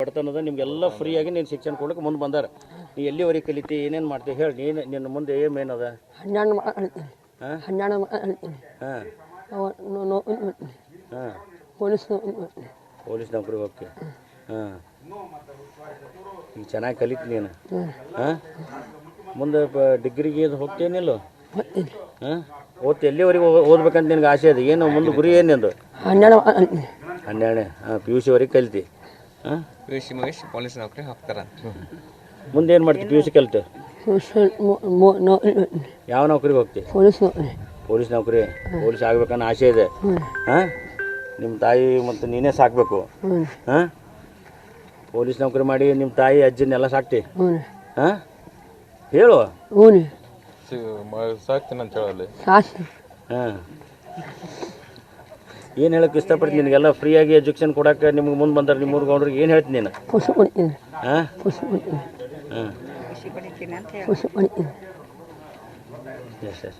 ಬಡತನದ ನಿಮಗೆಲ್ಲ ಫ್ರೀಯಾಗಿ ನೀನು ಶಿಕ್ಷಣ ಕೊಡೋಕೆ ಮುಂದೆ ಬಂದಾರ. ನೀ ಎಲ್ಲಿವರೆಗೆ ಕಲಿತಿ, ಏನೇನು ಮಾಡ್ತೀವಿ ಹೇಳಿ. ನೀನು ನಿನ್ನ ಮುಂದೆ ಏನು ಮೇನ್ ಅದ? 12 ಹಾಂ ಹಾಂ ಪೊಲೀಸ್ ನೌಕರಿ ಓಕೆ. ಹಾಂ ಈಗ ಚೆನ್ನಾಗಿ ಕಲಿತಿ ನೀನು. ಹಾಂ ಮುಂದೆ ಡಿಗ್ರಿಗೆ ಇದು ಹೋಗ್ತೇನಿಲ್ಲ? ಹಾಂ ಓದ್ತಿ ಎಲ್ಲಿವರೆಗೆ ಓದ್ಬೇಕಂತ ನಿನಗೆ ಆಸೆ ಇದೆ? ಏನು ಮುಂದೆ ಗುರಿ ಏನು ನಿಂದು? 12 ಹಾಂ PUC ವರೆಗೆ ಕಲಿತಿ. ಹಾಂ PUC ಮುಗಿಸಿ ಪೊಲೀಸ್ ನೌಕರಿ ಹೋಗ್ತಾರ. ಮುಂದೆ ಏನು ಮಾಡ್ತಿ PUC ಕಲಿತು? ಯಾವ ನೌಕರಿಗೆ ಹೋಗ್ತಿ? ಪೊಲೀಸ್ ನೌಕರಿ. ಪೊಲೀಸ್ ಆಗ್ಬೇಕನ್ನೋ ಆಸೆ ಇದೆ. ಹಾಂ ನಿಮ್ಮ ತಾಯಿ ಮತ್ತು ನೀನೇ ಸಾಕಬೇಕು. ಹಾಂ ಪೊಲೀಸ್ ನೌಕರಿ ಮಾಡಿ ನಿಮ್ಮ ತಾಯಿ ಅಜ್ಜಿನೆಲ್ಲ ಸಾಕ್ತಿ? ಹಾಂ ಹೇಳು. ಸಾಕ್ತೀನಿ ಅಂತ ಹೇಳಲ್ಲಿ. ಹಾಂ ಏನು ಹೇಳಕ್ಕೆ ಇಷ್ಟಪಡ್ತೀನಿ? ನಿನಗೆಲ್ಲ ಫ್ರೀಯಾಗಿ ಎಜುಕೇಷನ್ ಕೊಡೋಕೆ ನಿಮ್ಗೆ ಮುಂದೆ ಬಂದಾರೆ ನಿಮ್ಮ ಊರ್ಗೌಡ್ರಿಗೆ ಏನು ಹೇಳ್ತೀನಿ ನೀನು? ಹಾಂ ಹಾಂ ಎಸ್ ಎಸ್